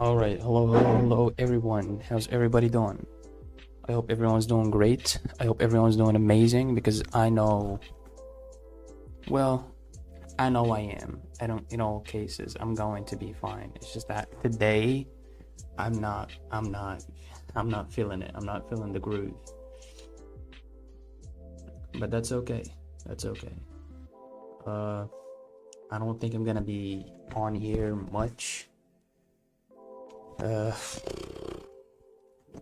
Alright, hello everyone. How's everybody doing? I hope everyone's doing great. I hope everyone's doing amazing because I know I am. I don't, in all cases, I'm going to be fine. It's just that today I'm not feeling it. I'm not feeling the groove. But that's okay. That's okay. I don't think I'm gonna be on here much.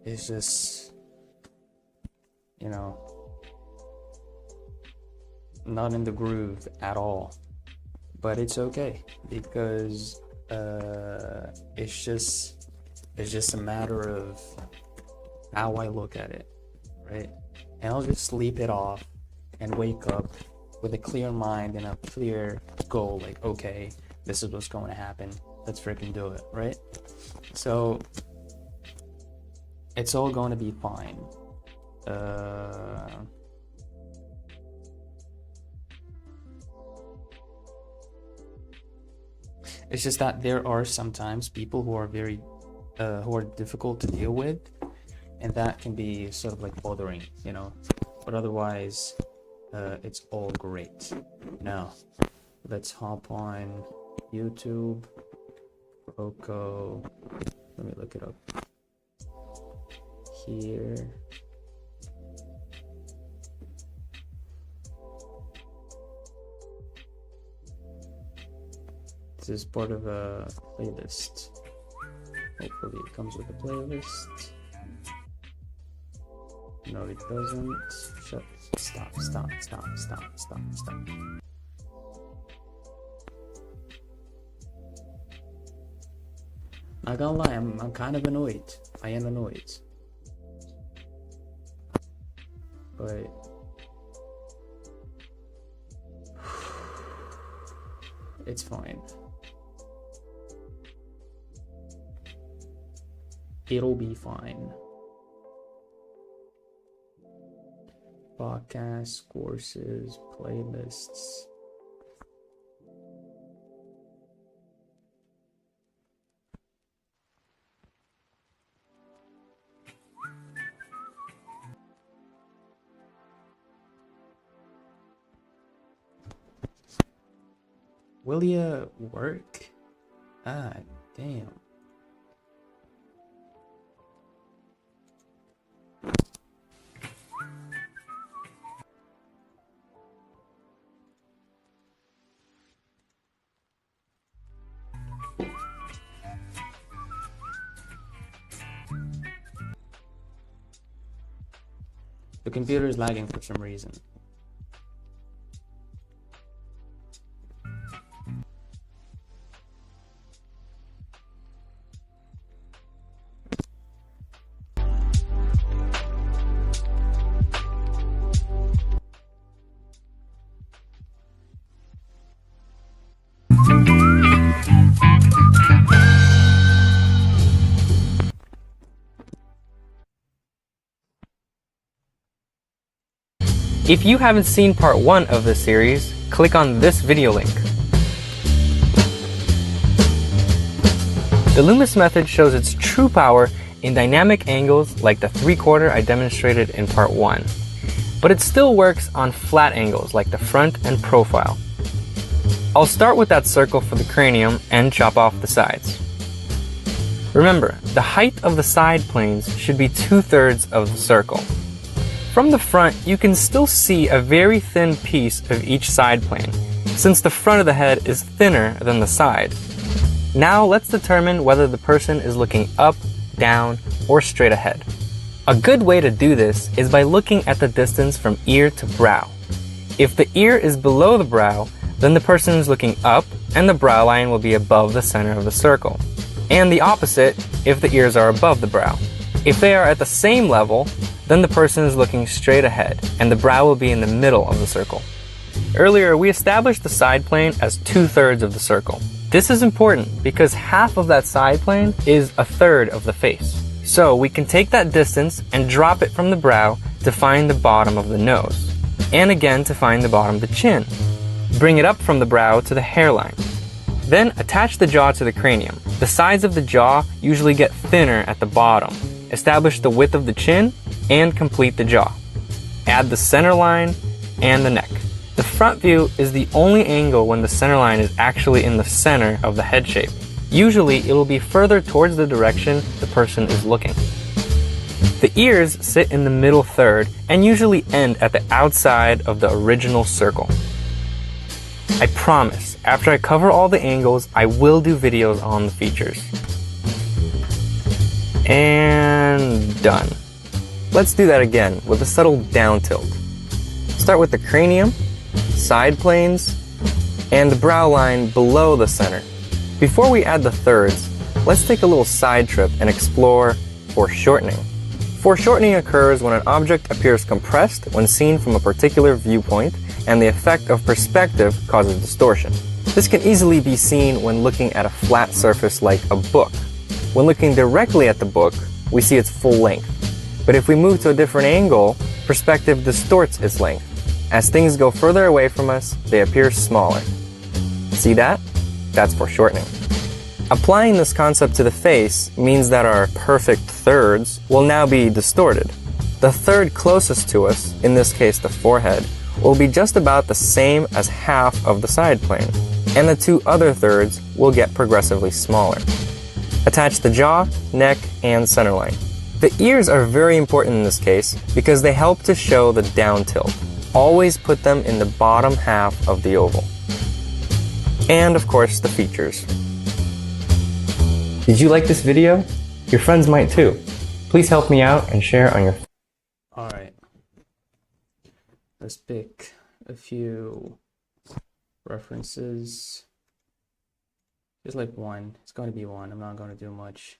It's just, not in the groove at all. But it's okay because it's just a matter of how I look at it, right? And I'll just sleep it off and wake up with a clear mind and a clear goal, like, okay, this is what's going to happen. Let's freaking do it, right? So it's all going to be fine. It's just that there are sometimes people who are very who are difficult to deal with, and that can be sort of like bothering, but otherwise it's all great. Now let's hop on YouTube. Rocco, let me look it up here. This is part of a playlist. Hopefully it comes with a playlist. No, it doesn't. Stop. Not gonna lie, I'm kind of annoyed. I am annoyed. But it's fine. It'll be fine. Podcasts, courses, playlists. Will ya work? Ah, damn. The computer is lagging for some reason. If you haven't seen part 1 of this series, click on this video link. The Loomis method shows its true power in dynamic angles like the 3/4 I demonstrated in part 1, but it still works on flat angles like the front and profile. I'll start with that circle for the cranium and chop off the sides. Remember, the height of the side planes should be 2/3 of the circle. From the front, you can still see a very thin piece of each side plane, since the front of the head is thinner than the side. Now let's determine whether the person is looking up, down, or straight ahead. A good way to do this is by looking at the distance from ear to brow. If the ear is below the brow, then the person is looking up and the brow line will be above the center of the circle. And the opposite if the ears are above the brow. If they are at the same level, then the person is looking straight ahead and the brow will be in the middle of the circle. Earlier, we established the side plane as 2/3 of the circle. This is important because half of that side plane is 1/3 of the face. So we can take that distance and drop it from the brow to find the bottom of the nose, and again to find the bottom of the chin. Bring it up from the brow to the hairline. Then attach the jaw to the cranium. The sides of the jaw usually get thinner at the bottom. Establish the width of the chin and complete the jaw. Add the center line and the neck. The front view is the only angle when the center line is actually in the center of the head shape. Usually it will be further towards the direction the person is looking. The ears sit in the middle third and usually end at the outside of the original circle. I promise, after I cover all the angles, I will do videos on the features. And done. Let's do that again with a subtle down tilt. Start with the cranium, side planes, and the brow line below the center. Before we add the thirds, let's take a little side trip and explore foreshortening. Foreshortening occurs when an object appears compressed when seen from a particular viewpoint, and the effect of perspective causes distortion. This can easily be seen when looking at a flat surface like a book. When looking directly at the book, we see its full length. But if we move to a different angle, perspective distorts its length. As things go further away from us, they appear smaller. See that? That's foreshortening. Applying this concept to the face means that our perfect thirds will now be distorted. The third closest to us, in this case the forehead, will be just about the same as half of the side plane, and the two other thirds will get progressively smaller. Attach the jaw, neck, and center line. The ears are very important in this case because they help to show the down tilt. Always put them in the bottom half of the oval. And of course the features. Did you like this video? Your friends might too. Please help me out and share on your... Alright. Let's pick a few references. Just like one. It's going to be one. I'm not going to do much.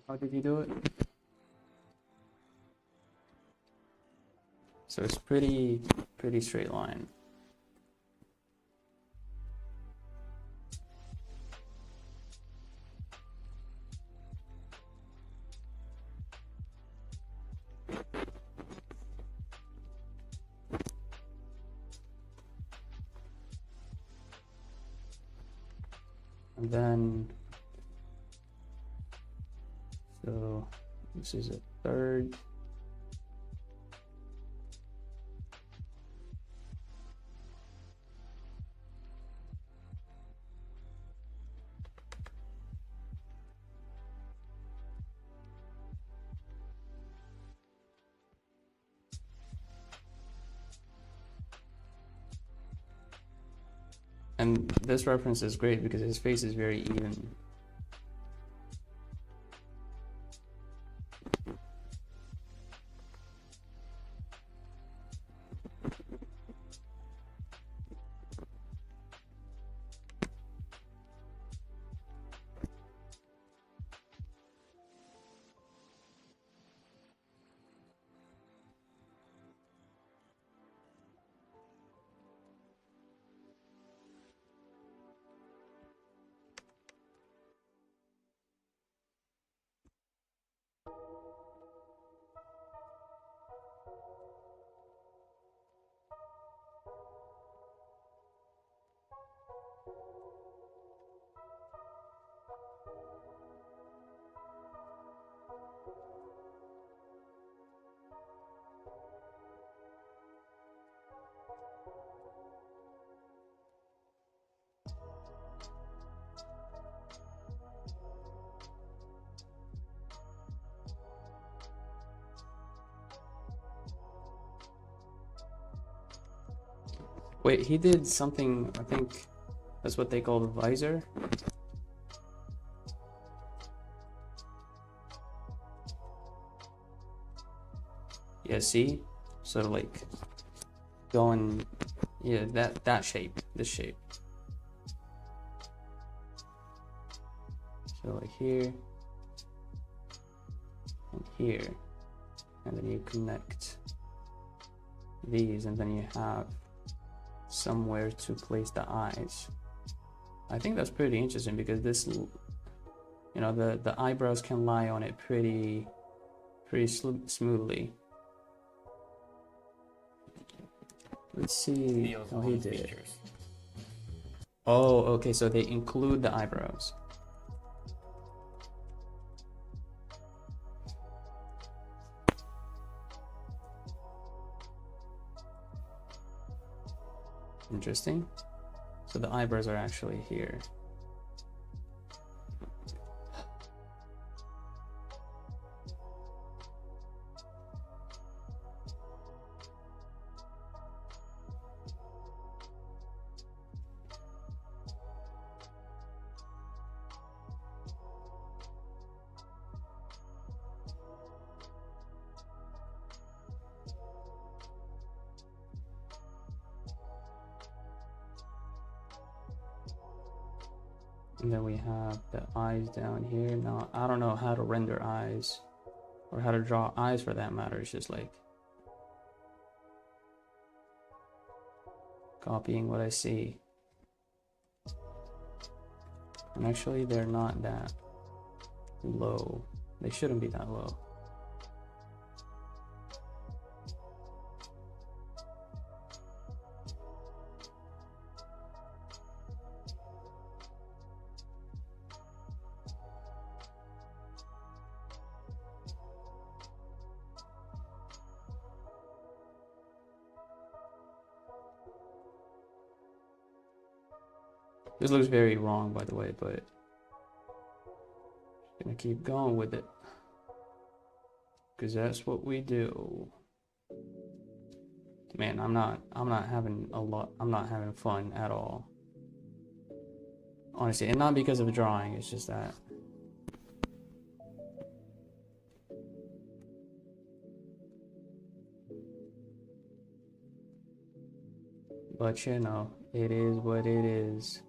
How did you do it? So it's pretty straight line. And then, so this is a third. And this reference is great because his face is very even. Wait, he did something, I think that's what they call the visor. Yeah, see? So like going, yeah, that shape, this shape. So like here and here, and then you connect these, and then you have somewhere to place the eyes. I think that's pretty interesting because this, you know, the eyebrows can lie on it pretty smoothly. Let's see how he did it. Oh, okay, so they include the eyebrows. Interesting. So the eyebrows are actually here. And then we have the eyes down here. Now, I don't know how to render eyes or how to draw eyes for that matter. It's just like copying what I see. And actually, they're not that low. They shouldn't be that low. This looks very wrong, by the way, but gonna keep going with it because that's what we do. Man, I'm not having fun at all. Honestly, and not because of drawing, it's just that. But you know, it is what it is.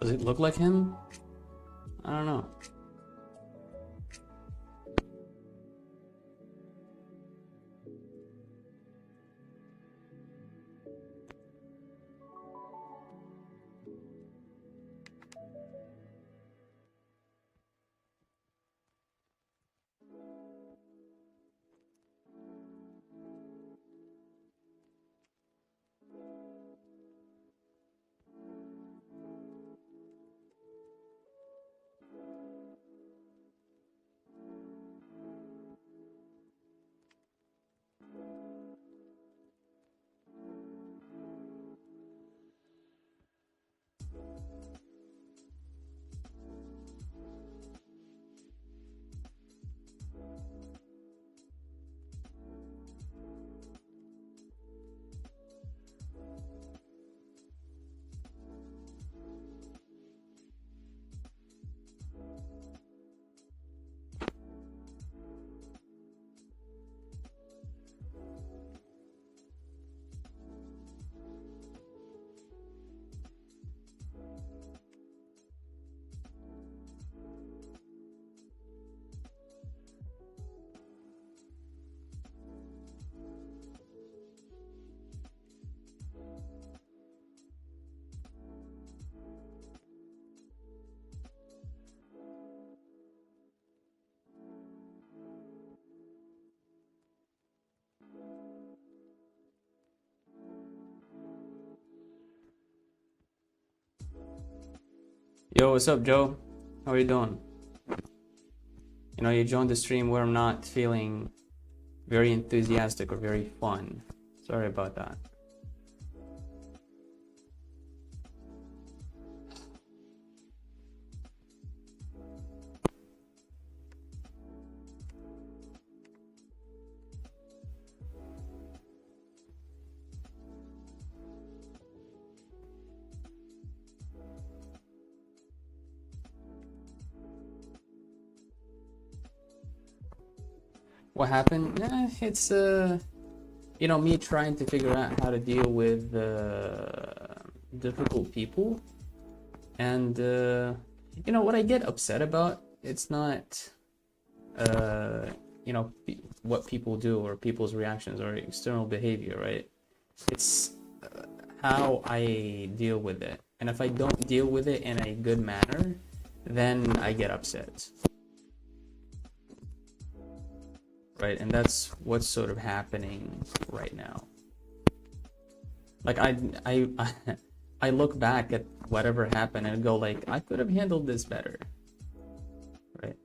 Does it look like him? I don't know. Yo, what's up, Joe? How are you doing? You know, you joined the stream where I'm not feeling very enthusiastic or very fun. Sorry about that. What happened? It's you know, me trying to figure out how to deal with difficult people, and you know what I get upset about. It's not you know what people do or people's reactions or external behavior, right? It's how I deal with it, and if I don't deal with it in a good manner, then I get upset. Right, and that's what's sort of happening right now. Like I look back at whatever happened and go like, I could have handled this better, right?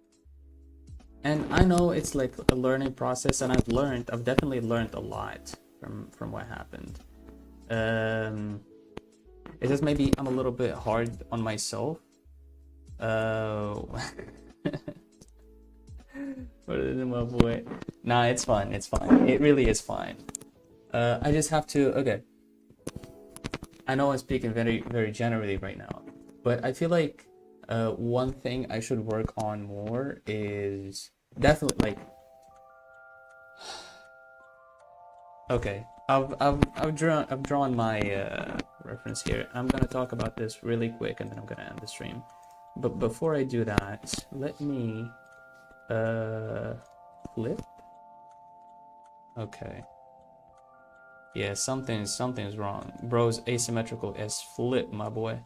And I know it's like a learning process, and I've definitely learned a lot from what happened. It's just maybe I'm a little bit hard on myself. What is it, my boy? Nah, it's fine. It's fine. It really is fine. I just have to. Okay. I know I'm speaking very, very generally right now, but I feel like one thing I should work on more is definitely like. Okay, I've drawn my reference here. I'm gonna talk about this really quick, and then I'm gonna end the stream. But before I do that, let me flip. Okay. Yeah, something's wrong. Bro's asymmetrical as flip, my boy.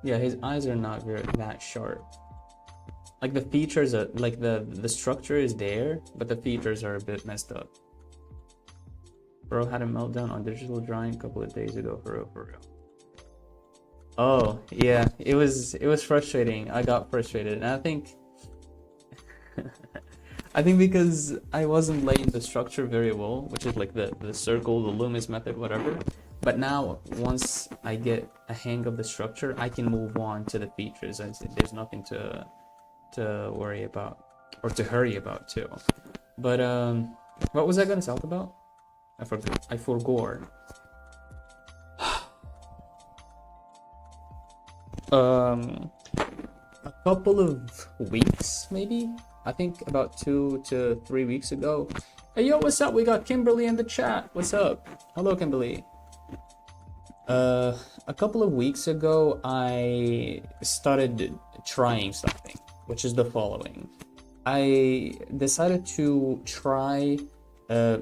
Yeah, his eyes are not very that sharp. Like the features are like the structure is there, but the features are a bit messed up. Bro had a meltdown on digital drawing a couple of days ago, for real. Oh yeah, it was frustrating. I got frustrated, and I think I think because I wasn't laying the structure very well, which is like the circle, the Loomis method, whatever. But now, once I get a hang of the structure, I can move on to the features. There's nothing to worry about or to hurry about too. But what was I gonna talk about? I forgot. A couple of weeks, maybe. I think about 2 to 3 weeks ago. Hey, yo, what's up? We got Kimberly in the chat. What's up? Hello, Kimberly. A couple of weeks ago, I started trying something, which is the following. I decided to try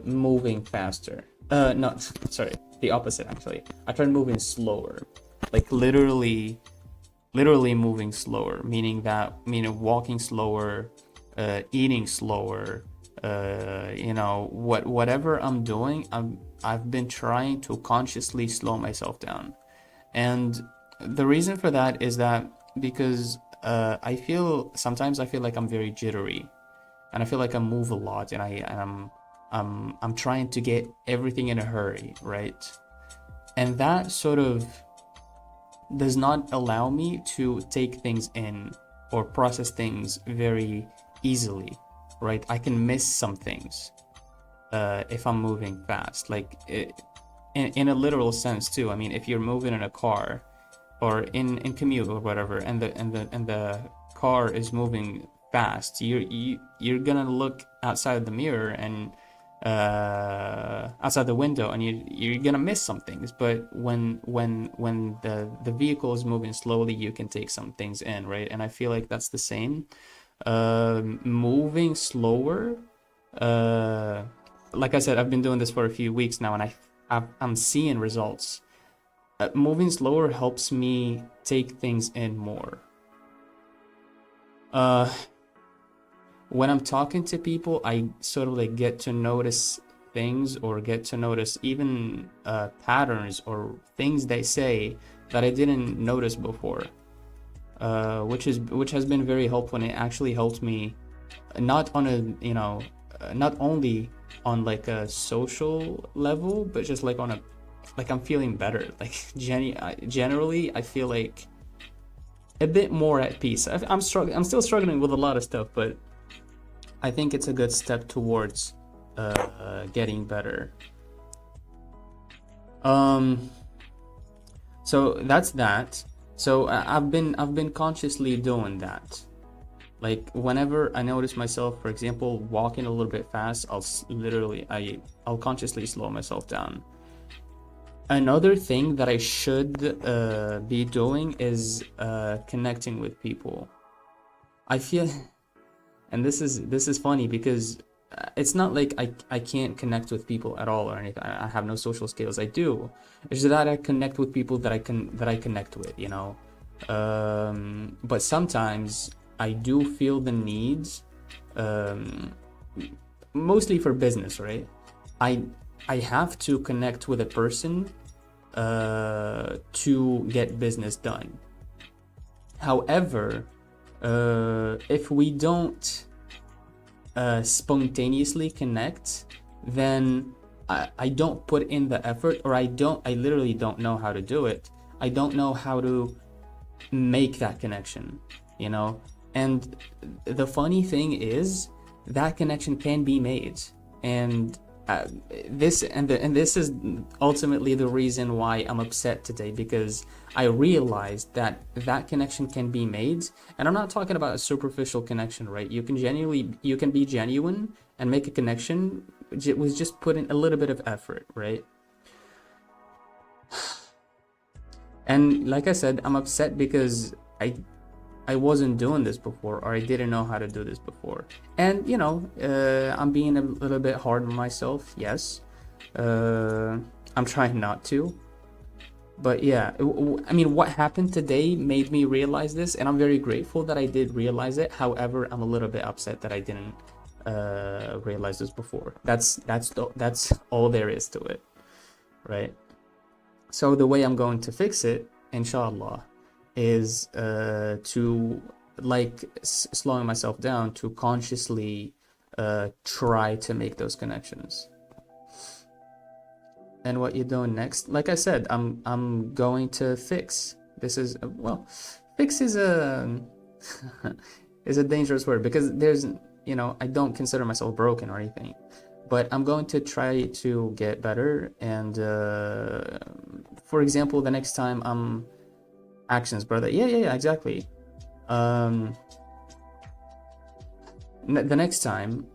moving faster. Not, sorry, the opposite actually. I tried moving slower, like literally moving slower, meaning walking slower, eating slower, whatever I'm doing, I've been trying to consciously slow myself down. And the reason for that is that because sometimes I feel like I'm very jittery, and I feel like I move a lot, and I'm trying to get everything in a hurry, right? And that sort of does not allow me to take things in or process things very easily, right? I can miss some things if I'm moving fast, like in a literal sense too. I mean, if you're moving in a car or in commute or whatever, and the car is moving fast, you're gonna look outside the mirror and outside the window, and you're gonna miss some things. But when the vehicle is moving slowly, you can take some things in, right? And I feel like that's the same. Moving slower, like I said, I've been doing this for a few weeks now, and I'm seeing results. Moving slower helps me take things in more. When I'm talking to people, I sort of like get to notice things, or get to notice even patterns or things they say that I didn't notice before, which has been very helpful. And it actually helped me not on not only on like a social level, but just like I'm feeling better. Like generally, I feel like a bit more at peace. I'm still struggling with a lot of stuff, but I think it's a good step towards getting better. So that's that. So I've been consciously doing that. Like whenever I notice myself, for example, walking a little bit fast, I'll consciously slow myself down. Another thing that I should be doing is connecting with people. I feel, and this is funny because it's not like I can't connect with people at all or anything. I have no social skills. I do. It's just that I connect with people that I connect with, you know. But sometimes I do feel the needs, mostly for business, right? I have to connect with a person to get business done. However, if we don't spontaneously connect, then I don't put in the effort, or I literally don't know how to do it. I don't know how to make that connection, you know? And the funny thing is that connection can be made. And this is ultimately the reason why I'm upset today, because I realized that connection can be made. And I'm not talking about a superficial connection, right? You can be genuine and make a connection with just putting a little bit of effort, right? And like I said, I'm upset because I wasn't doing this before, or I didn't know how to do this before. And you know, I'm being a little bit hard on myself, yes. I'm trying not to. But yeah, I mean, what happened today made me realize this, and I'm very grateful that I did realize it. However, I'm a little bit upset that I didn't realize this before. That's all there is to it, right? So the way I'm going to fix it, inshallah, is to slowing myself down to consciously try to make those connections. And what you're doing next, like I said, I'm going to fix. This is fix is a is a dangerous word, because there's, you know, I don't consider myself broken or anything, but I'm going to try to get better. And for example, the next time I'm actions, brother. Yeah, exactly. The next time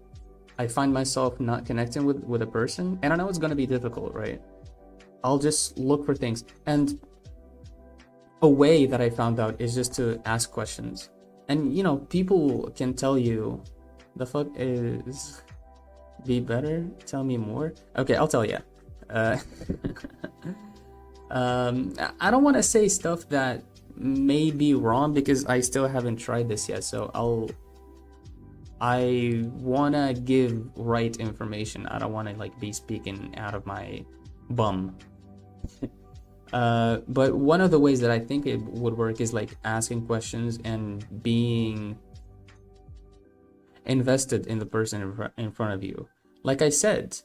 I find myself not connecting with a person, and I know it's gonna be difficult, right? I'll just look for things. And a way that I found out is just to ask questions. And you know, people can tell you, the fuck is be better? Tell me more. Okay, I'll tell you. Uh, I don't want to say stuff that may be wrong because I still haven't tried this yet. So I wanna give right information. I don't want to like be speaking out of my bum. But one of the ways that I think it would work is like asking questions and being invested in the person in front of you. Like I said,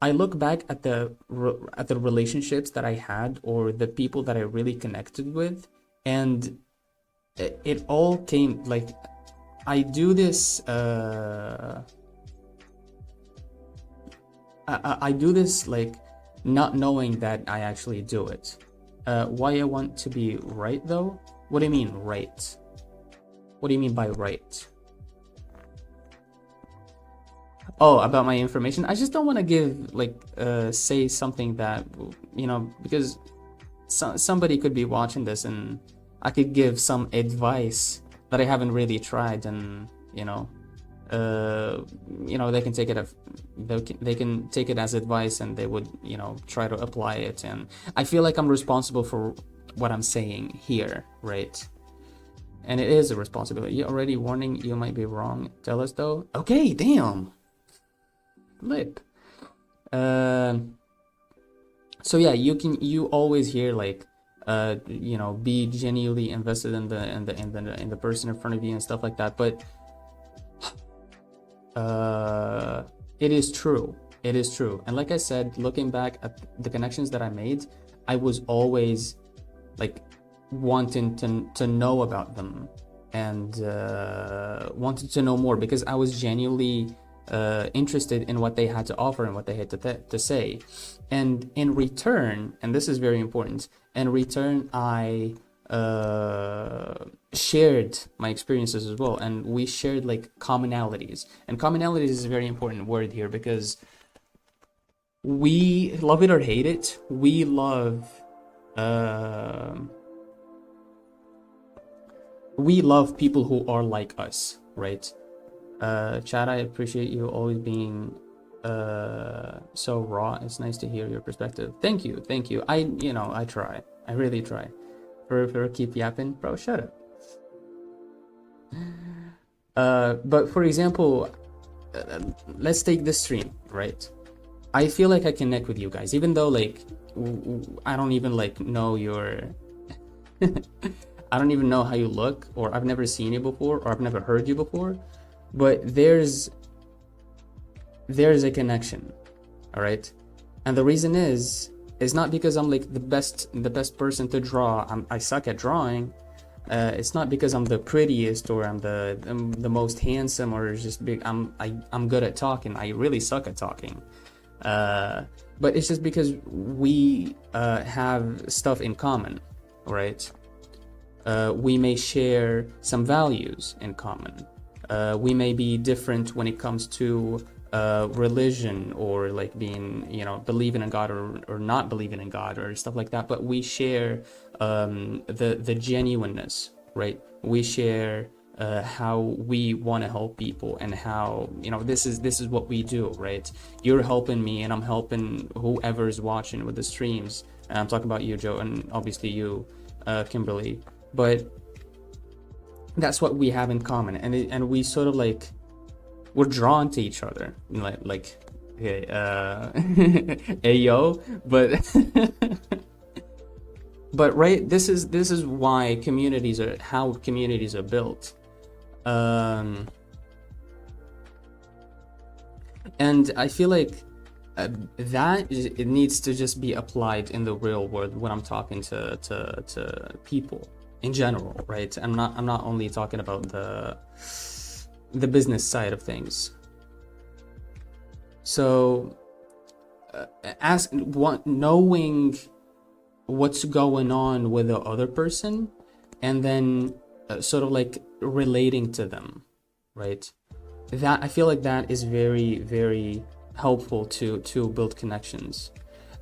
I look back at the relationships that I had or the people that I really connected with, and it all came like I do this. I do this like not knowing that I actually do it. Why I want to be right though? What do you mean right? What do you mean by right? Oh, about my information. I just don't want to give like say something that, you know, because somebody could be watching this and I could give some advice that I haven't really tried, and you know, they can take it they can take it as advice and they would, you know, try to apply it. And I feel like I'm responsible for what I'm saying here, right? And it is a responsibility. You're already warning you might be wrong. Tell us though. Okay, damn. Lip. So yeah, you always hear like you know, be genuinely invested in the person in front of you and stuff like that. But it is true. It is true. And like I said, looking back at the connections that I made, I was always like wanting to know about them and wanted to know more because I was genuinely interested in what they had to offer and what they had to say. And in return, and this is very important, in return I shared my experiences as well, and we shared like commonalities. And commonalities is a very important word here because we love it or hate it, we love people who are like us, right? Chad, I appreciate you always being so raw. It's nice to hear your perspective. Thank you. I try. I really try. For keep yapping, bro, shut up. But for example, let's take this stream, right? I feel like I connect with you guys, even though like I don't even like know your I don't even know how you look, or I've never seen you before, or I've never heard you before. But there's a connection, all right? And the reason is not because I'm like the best person to draw. I suck at drawing. It's not because I'm the prettiest or I'm the most handsome or just big. I'm good at talking. I really suck at talking. But it's just because we have stuff in common, right? We may share some values in common. We may be different when it comes to religion or like being, you know, believing in God or not believing in God or stuff like that. But we share the genuineness, right? We share how we want to help people and how, you know, this is what we do, right? You're helping me and I'm helping whoever's watching with the streams. And I'm talking about you, Joe, and obviously you, Kimberly. But that's what we have in common, and we sort of like we're drawn to each other, like hey, ayo, but but right, this is why communities are how communities are built, and I feel like it needs to just be applied in the real world when I'm talking to people in general, right? I'm not only talking about the business side of things. So knowing what's going on with the other person, and then sort of like relating to them, right? That I feel like that is very, very helpful to build connections.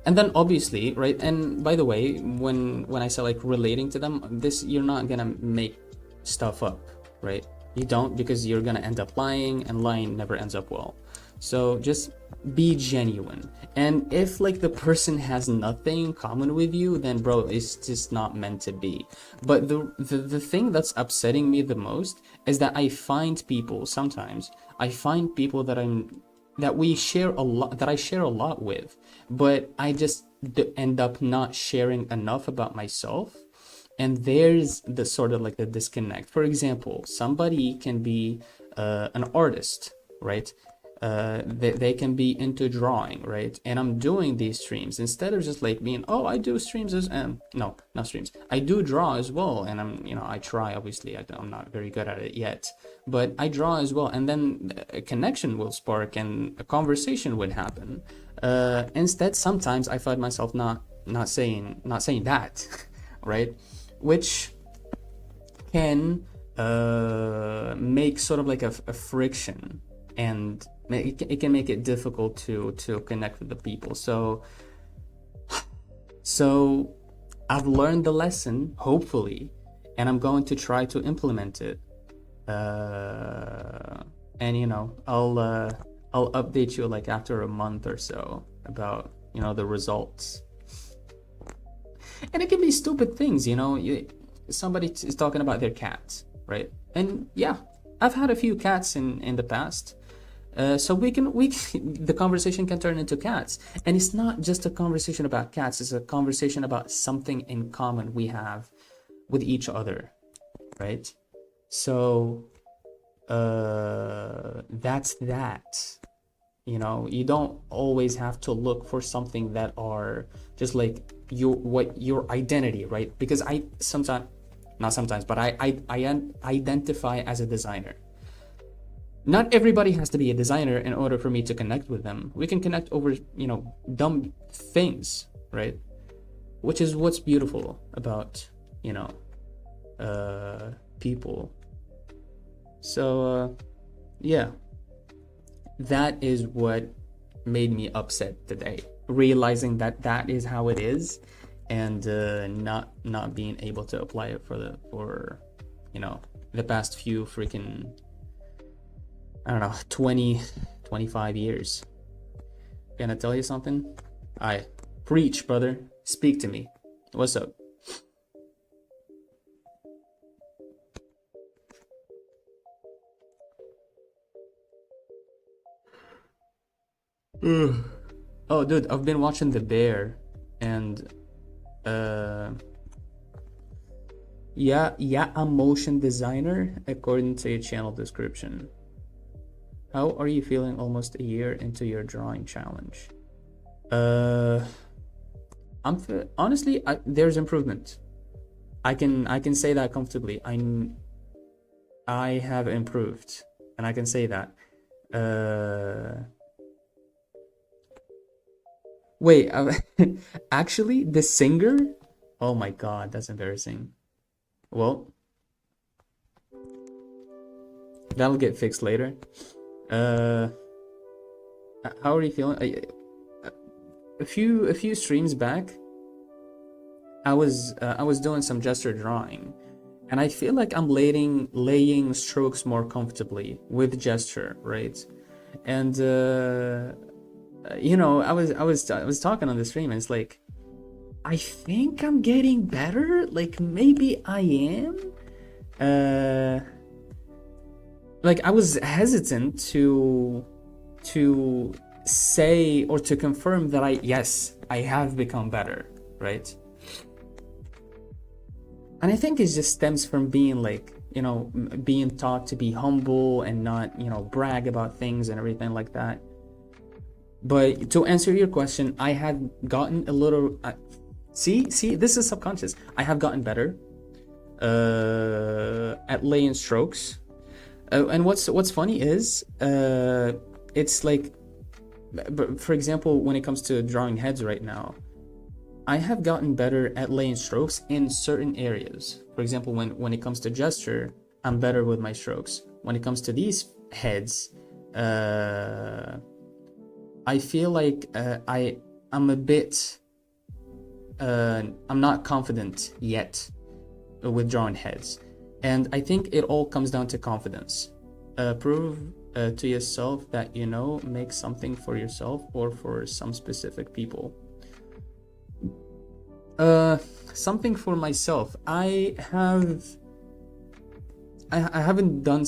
And then obviously, right? And by the way, when I say like relating to them, this, you're not gonna make stuff up, right? You don't, because you're gonna end up lying, and lying never ends up well. So just be genuine. And if like the person has nothing in common with you, then bro, it's just not meant to be. But the thing that's upsetting me the most is that I find people sometimes, I find people that we share a lot, that I share a lot with, but I just end up not sharing enough about myself. And there's the sort of like the disconnect. For example, somebody can be an artist, right? They can be into drawing, right? And I'm doing these streams instead of just like being, oh, I do streams as no, not streams, I do draw as well, and I'm, you know, I try, obviously I'm not very good at it yet, but I draw as well, and then a connection will spark and a conversation would happen. Instead, sometimes I find myself not saying that, right? Which can make sort of like a friction, and it can make it difficult to connect with the people. So I've learned the lesson, hopefully, and I'm going to try to implement it. And you know, I'll update you like after a month or so about, you know, the results. And it can be stupid things, you know. Somebody is talking about their cat, right? And yeah, I've had a few cats in the past. So we the conversation can turn into cats, and it's not just a conversation about cats. It's a conversation about something in common we have with each other, right? So that's that. You know, you don't always have to look for something that are just like your identity, right? Because I sometimes, not sometimes, but I identify as a designer. Not everybody has to be a designer in order for me to connect with them. We can connect over, you know, dumb things, right? Which is what's beautiful about, you know, people. So, yeah, that is what made me upset today. Realizing that that is how it is, and not being able to apply it for you know, the past few freaking, I don't know, 25 years. Can I tell you something? I preach, brother. Speak to me. What's up? Oh, dude, I've been watching The Bear, and yeah, a motion designer according to your channel description. How are you feeling almost a year into your drawing challenge? Honestly, there's improvement. I can say that comfortably. I have improved, and I can say that. Wait, actually, the singer? Oh my God, that's embarrassing. Well, that'll get fixed later. How are you feeling? A few streams back, I was doing some gesture drawing, and I feel like I'm laying strokes more comfortably with gesture, right? And you know, I was talking on the stream, and it's like, I think I'm getting better. Like maybe I am. Like I was hesitant to say or to confirm that I have become better, right? And I think it just stems from being like, you know, being taught to be humble and not, you know, brag about things and everything like that. But to answer your question, I had gotten a little. See, this is subconscious. I have gotten better at laying strokes. And what's funny is, it's like but for example, when it comes to drawing heads right now, I have gotten better at laying strokes in certain areas. For example, when it comes to gesture, I'm better with my strokes. When it comes to these heads, I feel like I'm a bit I'm not confident yet with drawing heads, and I think it all comes down to confidence. Prove to yourself that you know, make something for yourself or for some specific people. Something for myself. I haven't done,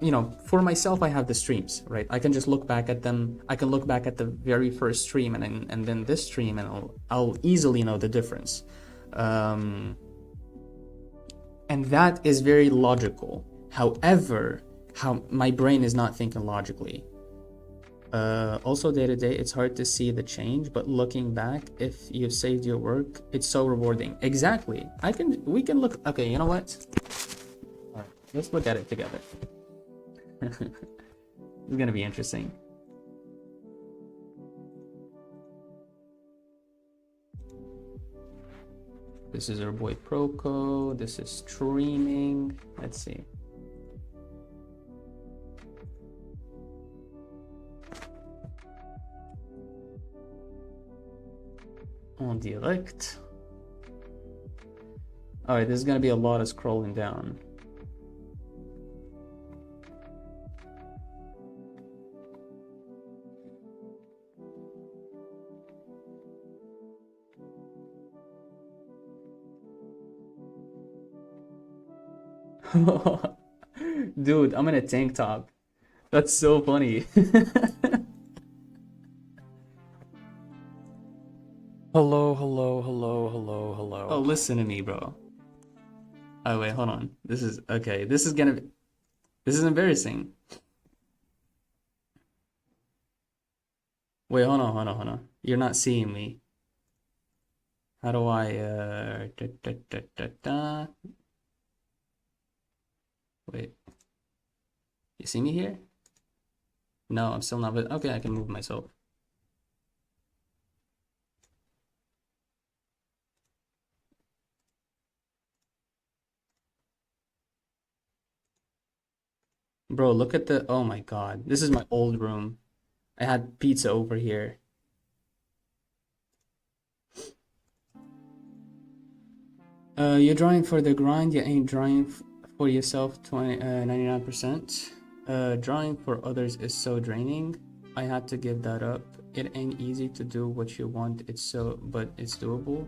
you know, for myself, I have the streams, right? I can just look back at them. I can look back at the very first stream and then this stream, and I'll easily know the difference. And that is very logical. However, how my brain is not thinking logically. Also, day to day, it's hard to see the change, but looking back, if you've saved your work, it's so rewarding. Exactly. We can look. Okay, you know what? All right, let's look at it together. It's gonna be interesting. This is our boy Proco. This is streaming. Let's see. En direct. Alright, there's gonna be a lot of scrolling down. Dude, I'm in a tank top. That's so funny. Hello, hello, hello, hello, hello. Oh, listen to me, bro. Oh, wait, hold on. This is okay. This is embarrassing. Wait, hold on. You're not seeing me. How do I Wait. You see me here? No, I'm still not, but okay, I can move myself. Bro, look at the, oh my God. This is my old room. I had pizza over here. You're drawing for the grind, you ain't drawing for yourself 99%. Drawing for others is so draining. I had to give that up. It ain't easy to do what you want, but it's doable.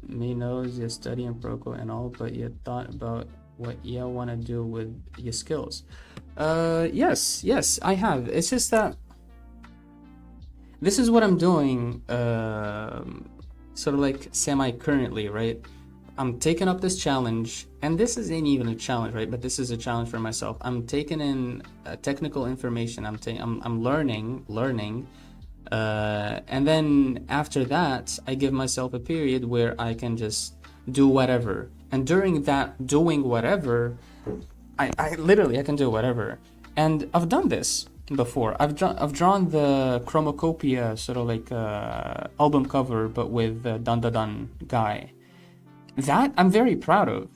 Me knows you study in Proco and all, but you thought about what you want to do with your skills. Yes, I have. It's just that this is what I'm doing, sort of like semi-currently, right? I'm taking up this challenge, and this isn't even a challenge, right? But this is a challenge for myself. I'm taking in technical information. I'm learning, and then after that, I give myself a period where I can just do whatever. And during that doing whatever, I literally I can do whatever. And I've done this before. I've drawn the Chromacopia sort of like album cover, but with the Dun Dun Dun guy. That I'm very proud of,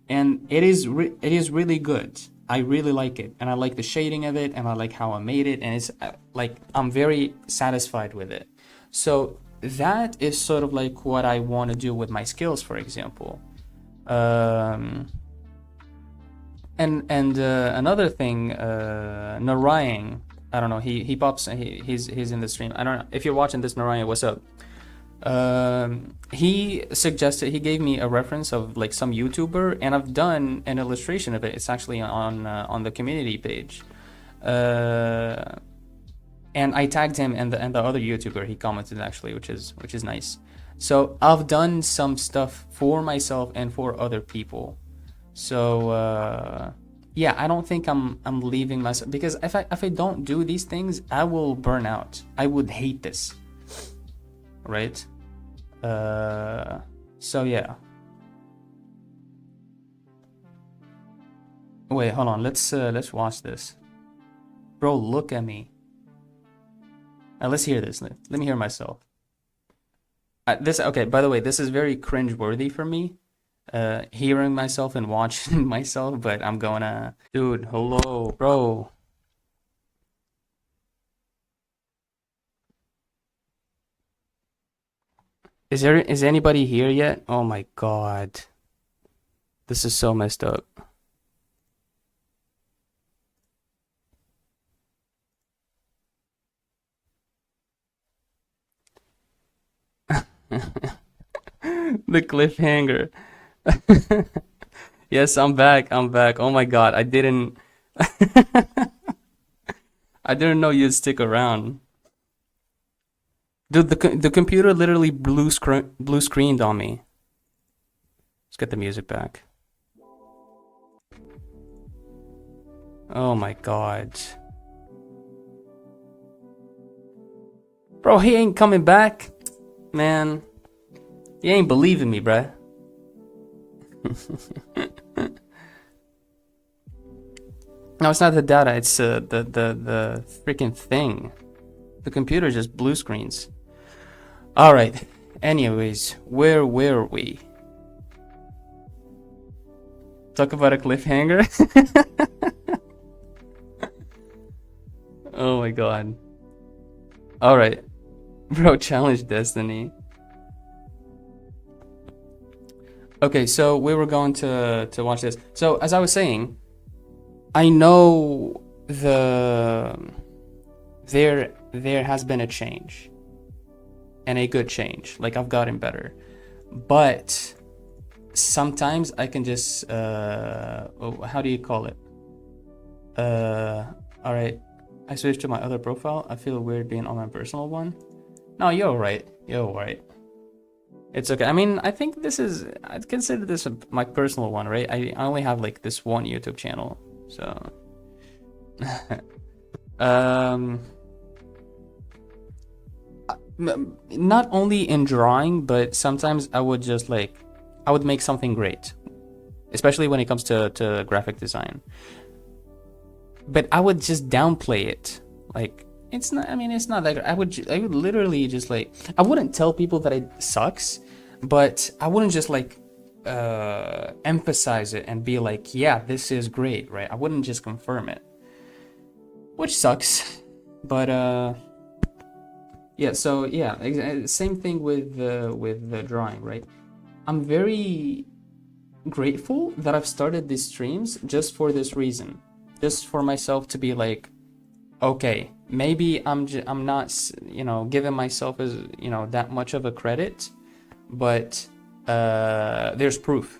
and it is really good. I really like it, and I like the shading of it, and I like how I made it, and it's like I'm very satisfied with it. So that is sort of like what I want to do with my skills, for example. And another thing, Narayan, I don't know, he pops, he's in the stream. I don't know if you're watching this, Narayan, what's up? He gave me a reference of like some YouTuber, and I've done an illustration of it. It's actually on the community page, and I tagged him and the other YouTuber. He commented actually, which is nice. So I've done some stuff for myself and for other people. So yeah, I don't think I'm leaving myself, because if I don't do these things, I will burn out. I would hate this, right? So yeah. Wait, hold on. Let's watch this. Bro, look at me. Let's hear this. Let me hear myself. This okay. By the way, this is very cringe-worthy for me. Hearing myself and watching myself, but I'm gonna, dude. Hello, bro. Is anybody here yet? Oh my God, this is so messed up. The cliffhanger. Yes, I'm back. I'm back. Oh my God, I didn't I didn't know you'd stick around. Dude, the computer literally blue screened on me. Let's get the music back. Oh my God. Bro, he ain't coming back. Man, he ain't believing me, bruh. No, it's not the data, it's the freaking thing. The computer just blue screens. Alright. Anyways, where were we? Talk about a cliffhanger? Oh my God. Alright. Bro, challenge destiny. Okay, so we were going to watch this. So as I was saying, I know there has been a change. And a good change. Like, I've gotten better. But sometimes I can just how do you call it? Alright. I switched to my other profile. I feel weird being on my personal one. No, you're alright. You're alright. It's okay. I mean, I think I'd consider this my personal one, right? I only have like this one YouTube channel, so not only in drawing, but sometimes I would just I would make something great, especially when it comes to graphic design. But I would just downplay it, like it's not. I mean, it's not that. I would literally just I wouldn't tell people that it sucks, but I wouldn't just emphasize it and be like, yeah, this is great, right? I wouldn't just confirm it, which sucks. But yeah. So yeah, same thing with the drawing, right? I'm very grateful that I've started these streams just for this reason, just for myself to be like, okay, maybe I'm not, giving myself as, that much of a credit, but there's proof,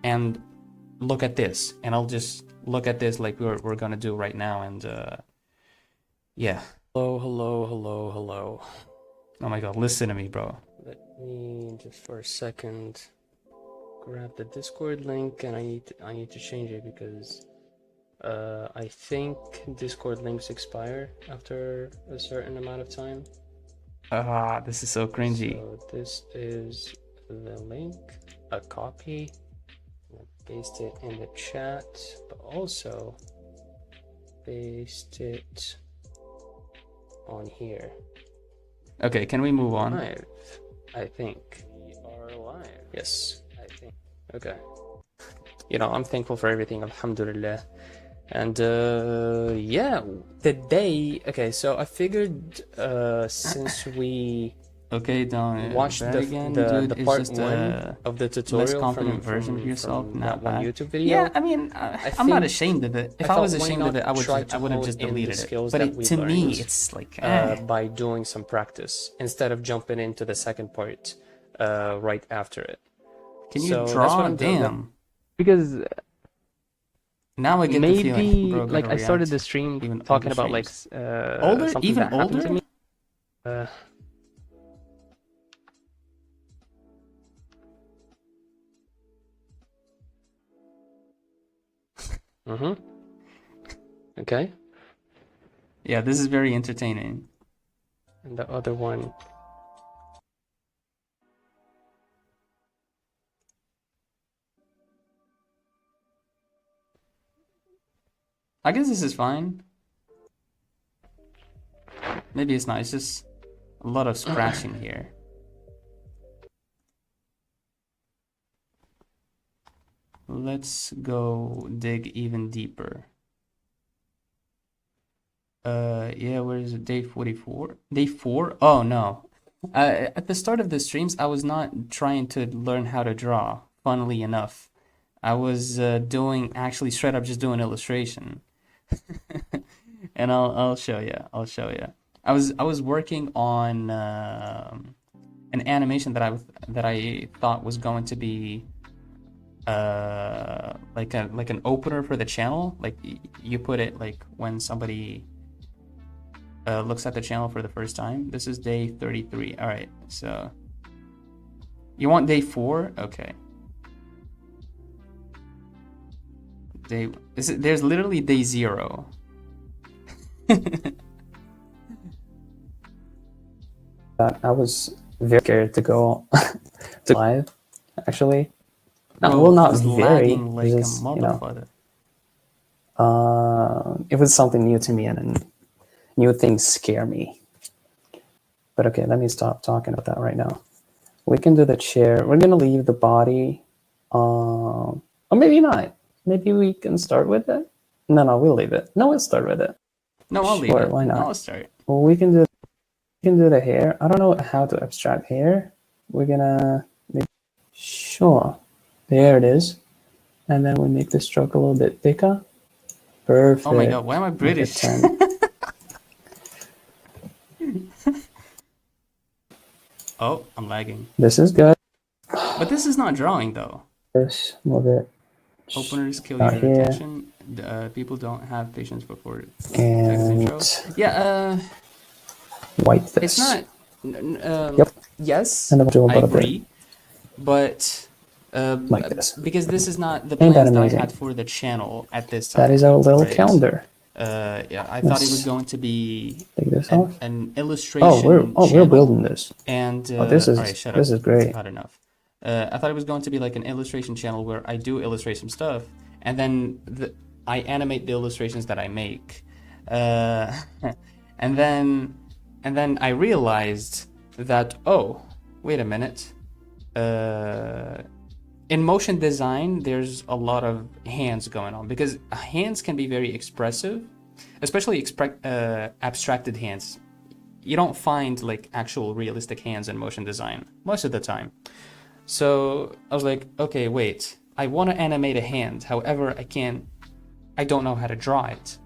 and look at this, and I'll just look at this like we're gonna do right now, and yeah. Hello, hello, hello, hello. Oh my God, listen to me, bro. Let me just for a second grab the Discord link, and I need to change it because I think Discord links expire after a certain amount of time. This is so cringy. So this is the link, a copy. I'll paste it in the chat, but also paste it on here. Okay, can we move on? Live, I think. We are live. Yes, I think. Okay. I'm thankful for everything, alhamdulillah. And yeah, the day. Okay, so I figured since we watched the part one of the tutorial, less confident version of yourself, not one YouTube video. Yeah, I mean, I'm not ashamed of it. If I was ashamed of it, I would have just deleted it. But to me, it's like by doing some practice instead of jumping into the second part right after it. Can you draw? Damn. Because now I get the feeling, bro, like I started the stream even talking about older, something even that happened older to me. Okay. Yeah, this is very entertaining. And the other one. I guess this is fine. Maybe it's not. It's just a lot of scratching here. Let's go dig even deeper. Yeah, where is it? Day 44? Day 4? Oh no. At the start of the streams, I was not trying to learn how to draw, funnily enough. I was doing actually straight up just doing illustration. And I'll show you. I'll show you. I was working on an animation that I thought was going to be like an opener for the channel. Like you put it like when somebody looks at the channel for the first time. This is day 33. All right, so you want day 4? Okay. There's literally day 0. I was very scared to go to live, actually. No, Bro, well, not it's very. lagging like Just, a motherfucker. it was something new to me, and new things scare me. But okay, let me stop talking about that right now. We can do the chair. We're gonna leave the body, or maybe not. Maybe we can start with it. No, we'll leave it. No, we'll start with it. No, I'll leave Sure, it. why not? No, I'll start. Well, we can do the hair. I don't know how to abstract hair. We're gonna make sure. There it is. And then we make the stroke a little bit thicker. Perfect. Oh my god, why am I Make it British? 10. Oh, I'm lagging. This is good. But this is not drawing though. This, move it. Openers kill Out your here. attention. People don't have patience before text And intro. Yeah, white this. it's not. Yep. Yes, And then we'll do a I little bit agree. But like this. because this is not the Ain't that plans that I amazing? had for the channel at this time. That is our little right? calendar. Yeah, I thought it was Let's going to be take this off. an illustration. We're channel. building this. And this is- all right, shut this up. is great. Not enough. I thought it was going to be like an illustration channel where I do illustrate some stuff, and then I animate the illustrations that I make, and then I realized that wait a minute, in motion design there's a lot of hands going on because hands can be very expressive, especially abstracted hands. You don't find like actual realistic hands in motion design most of the time. So I was like, okay, wait, I want to animate a hand. However, I don't know how to draw it.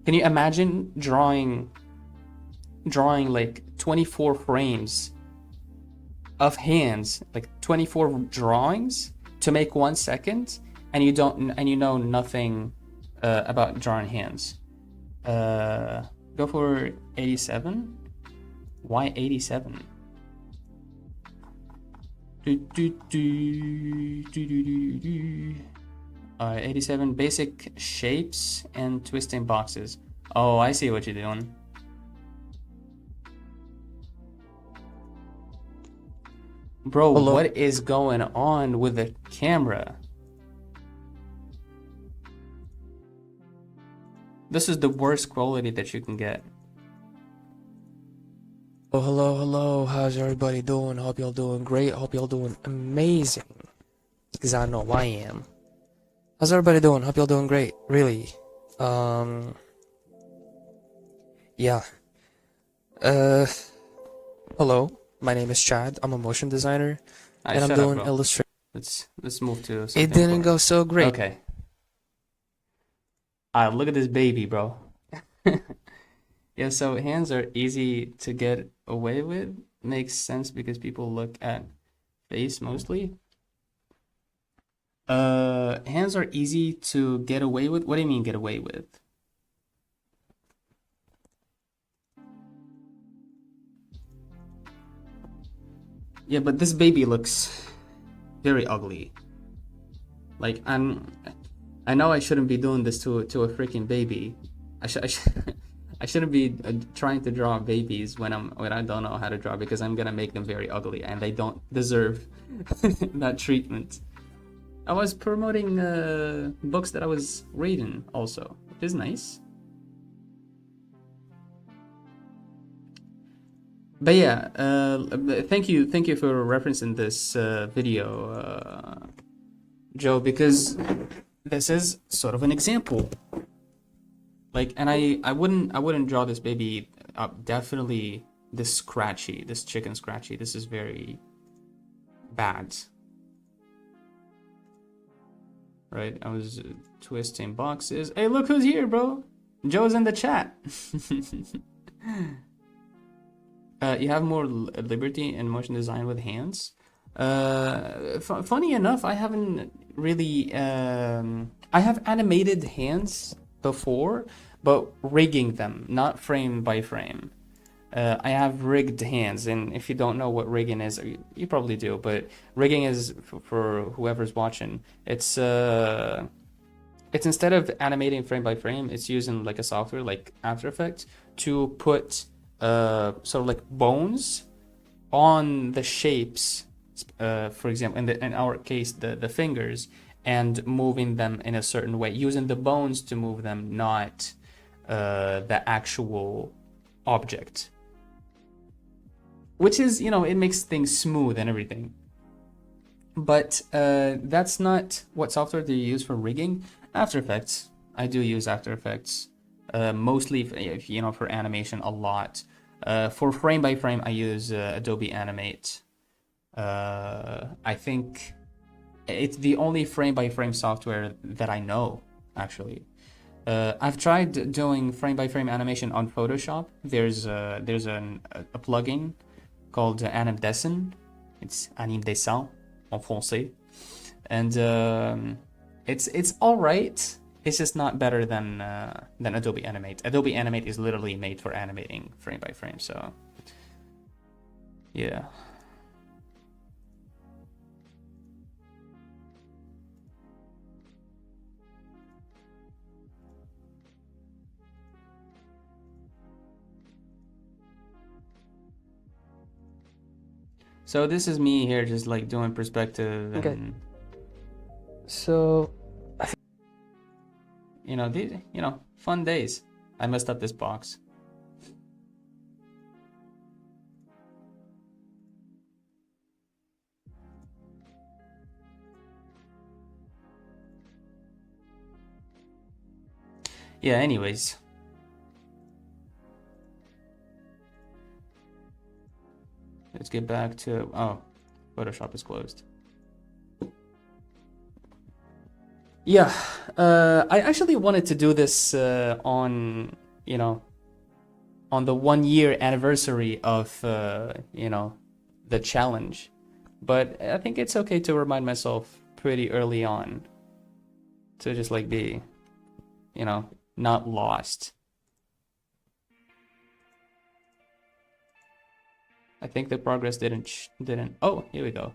Can you imagine drawing like 24 frames of hands, like 24 drawings to make 1 second, and you know nothing about drawing hands? Go for 87. Why 87? 87 basic shapes and twisting boxes. Oh, I see what you're doing. Bro, Hello. what is going on with the camera? This is the worst quality that you can get. Oh, hello. How's everybody doing? Hope y'all doing great. Hope y'all doing amazing. Because I know I am. How's everybody doing? Hope y'all doing great. Really. Yeah. Hello. My name is Chad. I'm a motion designer. And I'm Shut up, doing bro. illustration. Let's move to something It didn't important. go so great. Okay. Look at this baby, bro. Yeah, so hands are easy to get away with. Makes sense because people look at face mostly. Hands are easy to get away with. What do you mean get away with? Yeah, but this baby looks very ugly. Like I know I shouldn't be doing this to a freaking baby. I shouldn't be trying to draw babies when I don't know how to draw, because I'm gonna make them very ugly and they don't deserve that treatment. I was promoting books that I was reading also, which is nice. But yeah, thank you for referencing this video, Joe, because this is sort of an example. Like, and I wouldn't draw this baby up. Definitely this chicken scratchy. This is very bad. Right? I was twisting boxes. Hey, look who's here, bro. Joe's in the chat. You have more liberty in motion design with hands. Funny enough, I haven't really. I have animated hands before, but rigging them, not frame by frame. I have rigged hands, and if you don't know what rigging is, you probably do. But rigging is for whoever's watching. It's instead of animating frame by frame, it's using like a software like After Effects to put sort of like bones on the shapes, for example, in our case, the fingers, and moving them in a certain way, using the bones to move them, not the actual object. Which is, it makes things smooth and everything. But that's not what software do you use for rigging. After Effects. I do use After Effects. Mostly, for animation a lot. For frame by frame, I use Adobe Animate. I think it's the only frame by frame software that I know, actually. I've tried doing frame by frame animation on Photoshop. There's a plugin called Anim Dessin. It's Anim Dessin en français, and it's all right. It's just not better than Adobe Animate. Adobe Animate is literally made for animating frame by frame. So yeah. So this is me here, just like doing perspective and Okay. So these fun days. I messed up this box. Yeah, anyways. Let's get back to, Photoshop is closed. Yeah, I actually wanted to do this on the 1 year anniversary of, the challenge. But I think it's okay to remind myself pretty early on to just like be, not lost. I think the progress didn't. Oh, here we go.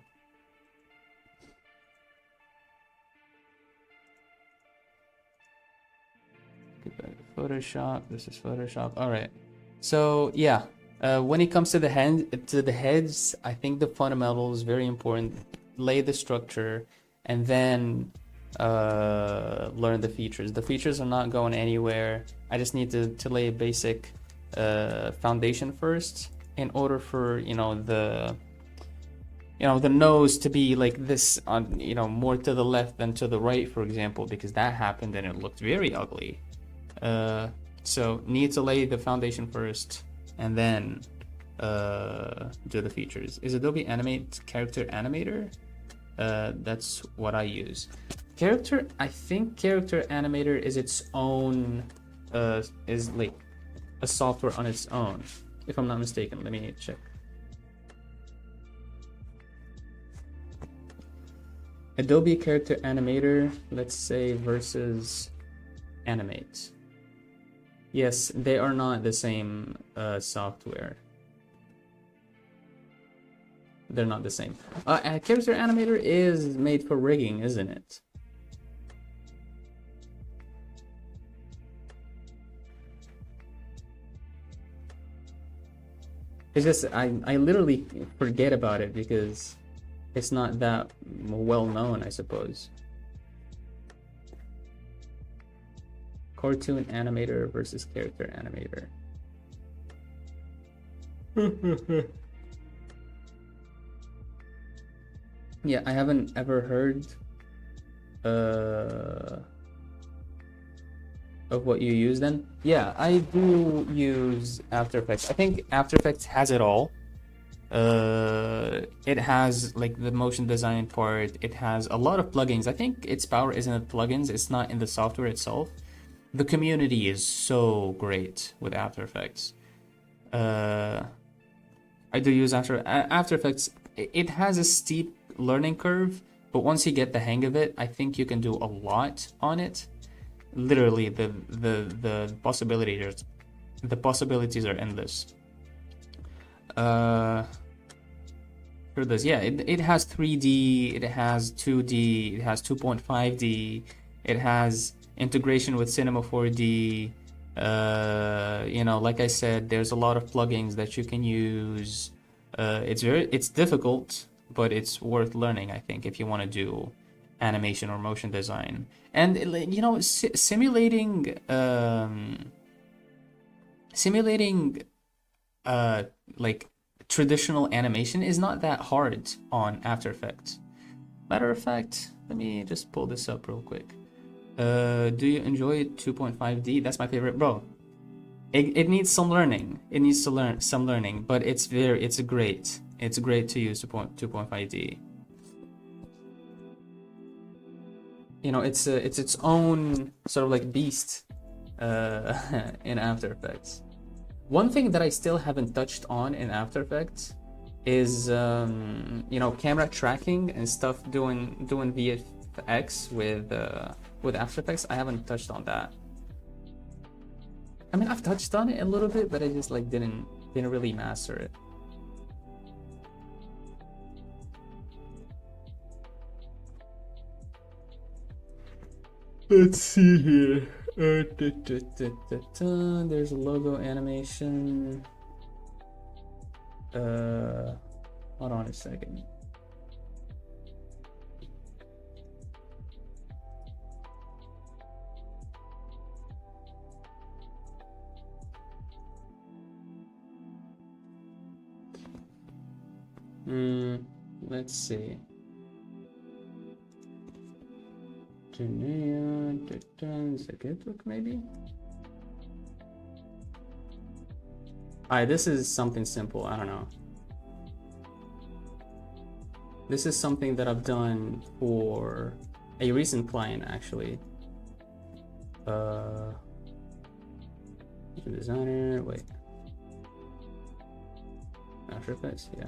Get back to Photoshop. This is Photoshop. All right. So yeah, when it comes to the heads, I think the fundamental is very important. Lay the structure, and then learn the features. The features are not going anywhere. I just need to lay a basic foundation first, in order for the nose to be like this on more to the left than to the right, for example, because that happened and it looked very ugly. So need to lay the foundation first and then do the features. Is Adobe Animate Character Animator? That's what I use. I think Character Animator is its own is like a software on its own, if I'm not mistaken. Let me check. Adobe Character Animator, let's say, versus Animate. Yes, they are not the same software. They're not the same. Character Animator is made for rigging, isn't it? It's just I literally forget about it because it's not that well known, I suppose. Cartoon Animator versus Character Animator. Yeah, I haven't ever heard of what you use then. Yeah, I do use After Effects. I think After Effects has it all. It has like the motion design part. It has a lot of plugins. I think its power isn't in the plugins, it's not in the software itself. The community is so great with After Effects. I do use After Effects. It has a steep learning curve, but once you get the hang of it, I think you can do a lot on it. Literally, the possibilities are endless. For this, yeah, it has 3D, it has 2D, it has 2.5D, it has integration with Cinema 4D. You know, like I said, there's a lot of plugins that you can use. It's difficult, but it's worth learning, I think, if you want to do animation or motion design. And you know, simulating like traditional animation is not that hard on After Effects. Matter of fact, let me just pull this up real quick. Do you enjoy 2.5D? That's my favorite, bro. It needs some learning. It needs to learn some learning, but it's great. It's great to use 2.5D. You know, it's its own sort of like beast in After Effects. One thing that I still haven't touched on in After Effects is you know, camera tracking and stuff doing VFX with After Effects. I haven't touched on that. I mean, I've touched on it a little bit, but I just like didn't really master it. Let's see here. There's a logo animation. Hold on a second. Let's see. Look, maybe. Alright, this is something simple. I don't know. This is something that I've done for a recent client, actually. Designer. Wait. After Effects, yeah.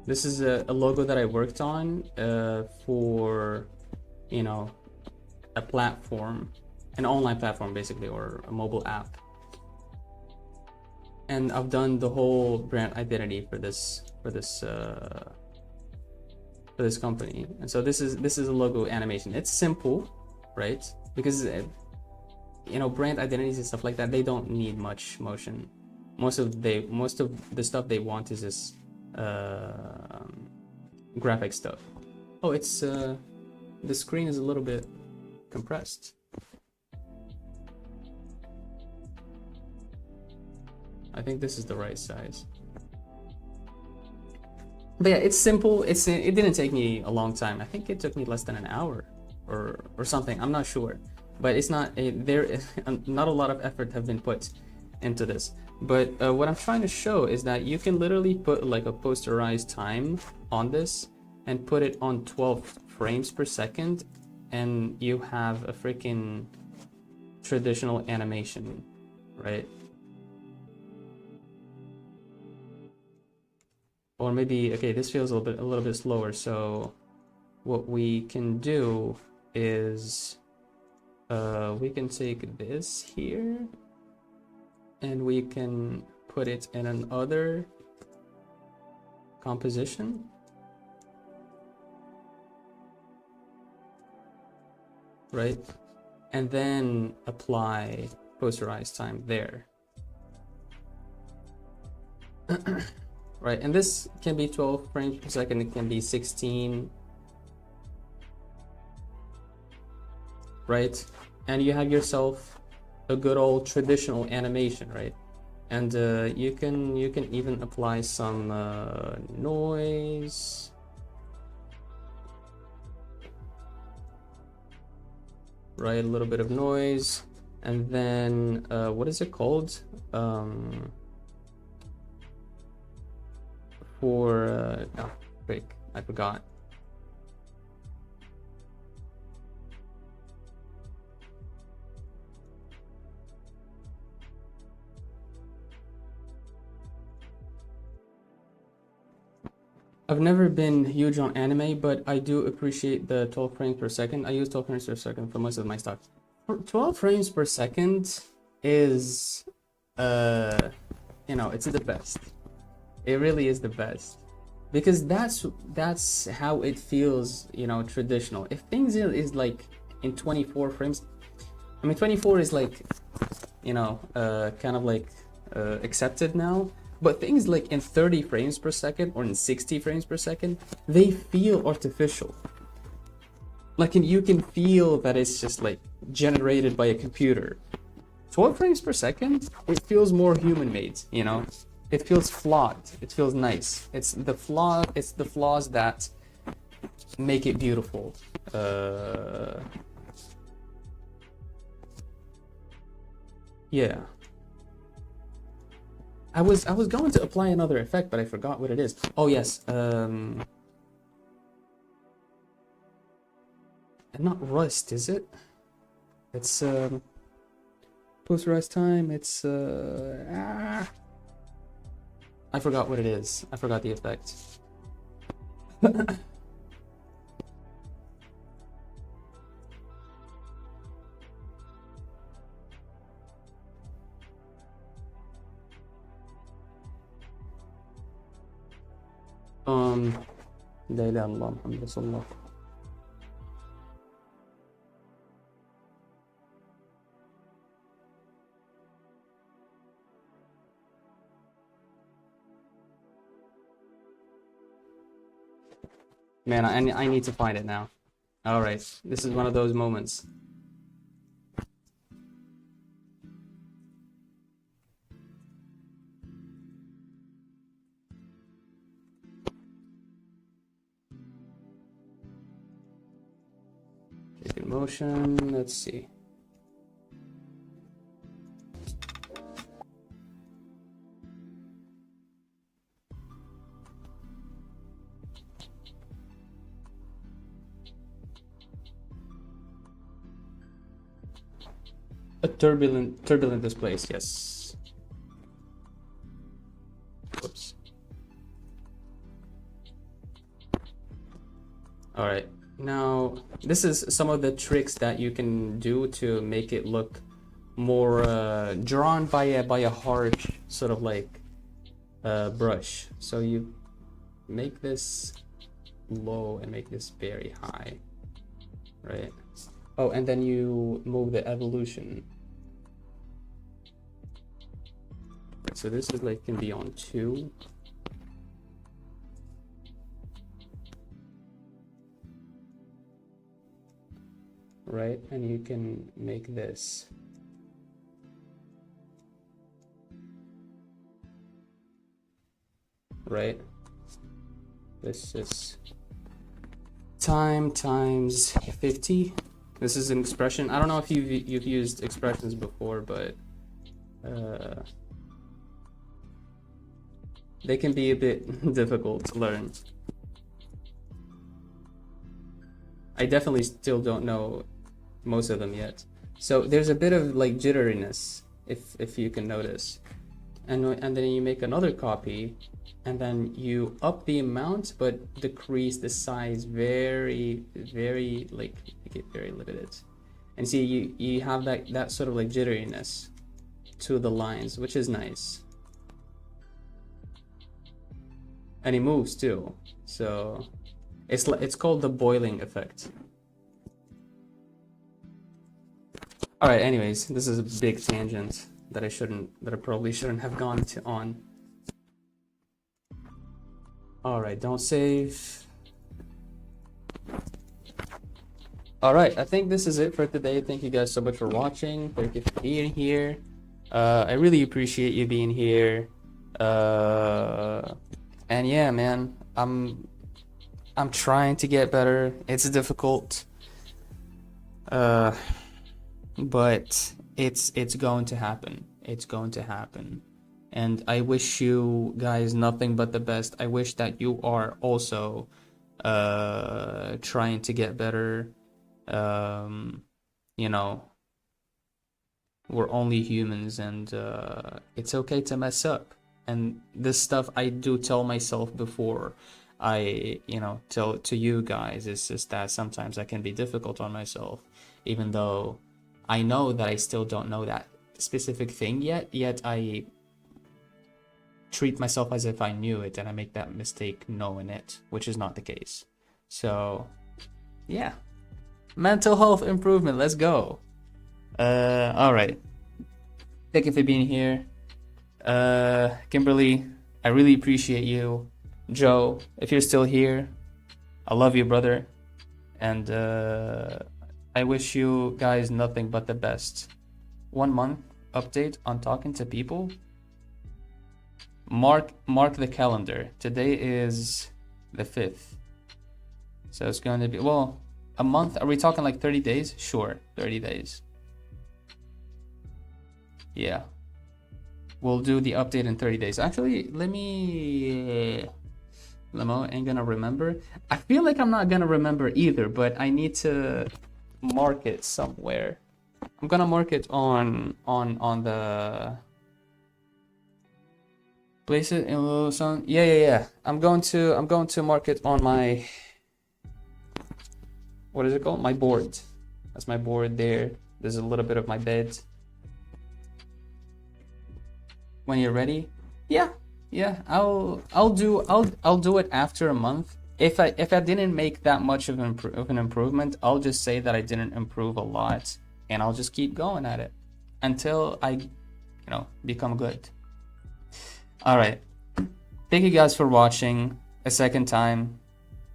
This is a logo that I worked on for, you know, a platform, an online platform basically, or a mobile app. And I've done the whole brand identity for this company. And so this is a logo animation. It's simple, right? Because you know, brand identities and stuff like that, they don't need much motion. Most of the stuff they want is this graphic stuff. Oh, it's the screen is a little bit compressed. I think this is the right size. But yeah, it's simple. It didn't take me a long time. I think it took me less than an hour or something. I'm not sure, but it's not not a lot of effort have been put into this. But what I'm trying to show is that you can literally put like a posterized time on this and put it on 12 frames per second, and you have a freaking traditional animation, right? Or maybe, okay, this feels a little bit slower. So what we can do is we can take this here and we can put it in another composition. Right? And then apply posterized time there. Right, and this can be 12 frames per second, it can be 16. Right? And you have yourself a good old traditional animation, right? And you can even apply some noise. Right, a little bit of noise, and then what is it called? For oh, quick, I forgot. I've never been huge on anime, but I do appreciate the 12 frames per second. I use 12 frames per second for most of my stuff. 12 frames per second is, you know, it's the best. It really is the best. Because that's how it feels, you know, traditional. If things is like in 24 frames, I mean 24 is like, you know, kind of like accepted now. But things like in 30 frames per second or in 60 frames per second, they feel artificial. Like you can feel that it's just like generated by a computer. 12 frames per second, it feels more human-made, you know? It feels flawed. It feels nice. It's the flaws that make it beautiful. Yeah. I was going to apply another effect, but I forgot what it is. Oh yes, not rust, is it? It's post rust time. It's I forgot what it is. I forgot the effect. لا إله إلا الله محمد رسول الله. Man, I need to find it now. All right, this is one of those moments. Take motion. Let's see. A turbulent displace, yes. Whoops. All right, now this is some of the tricks that you can do to make it look more drawn by a harsh sort of like brush. So you make this low and make this very high, right? Oh, and then you move the evolution. So this is like can be on 2. Right, and you can make this right. This is time times 50. This is an expression. I don't know if you've used expressions before, but they can be a bit difficult to learn. I definitely still don't know most of them yet. So there's a bit of like jitteriness, if you can notice. And then you make another copy, and then you up the amount but decrease the size very like make it very limited. And see you have that sort of like jitteriness to the lines, which is nice. And it moves too. So it's called the boiling effect. All right, anyways, this is a big tangent that I probably shouldn't have gone on. All right, don't save. All right, I think this is it for today. Thank you guys so much for watching. Thank you for being here. I really appreciate you being here. And yeah, man, I'm trying to get better. It's difficult. But it's going to happen. It's going to happen. And I wish you guys nothing but the best. I wish that you are also trying to get better. You know, we're only humans, and it's okay to mess up. And this stuff I do tell myself before I, tell to you guys. It's just that sometimes I can be difficult on myself, even though I know that I still don't know that specific thing yet I treat myself as if I knew it, and I make that mistake knowing it, which is not the case. So yeah, mental health improvement, let's go. All right, thank you for being here. Kimberly, I really appreciate you. Joe, if you're still here, I love you, brother. And I wish you guys nothing but the best. 1 month update on talking to people. Mark the calendar. Today is the 5th. So it's going to be, well, a month. Are we talking like 30 days? Sure, 30 days. Yeah. We'll do the update in 30 days. Actually, let me... Lemo ain't gonna remember. I feel like I'm not gonna remember either, but I need to mark it somewhere. I'm gonna mark it on the... Place it in a little song. Yeah. I'm going to mark it on my... What is it called? My board. That's my board there. There's a little bit of my bed. When you're ready, yeah, I'll do it after a month. If I didn't make that much of an improvement, I'll just say that I didn't improve a lot, and I'll just keep going at it until I, become good. All right, thank you guys for watching a second time.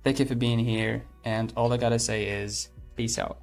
Thank you for being here, and all I gotta say is peace out.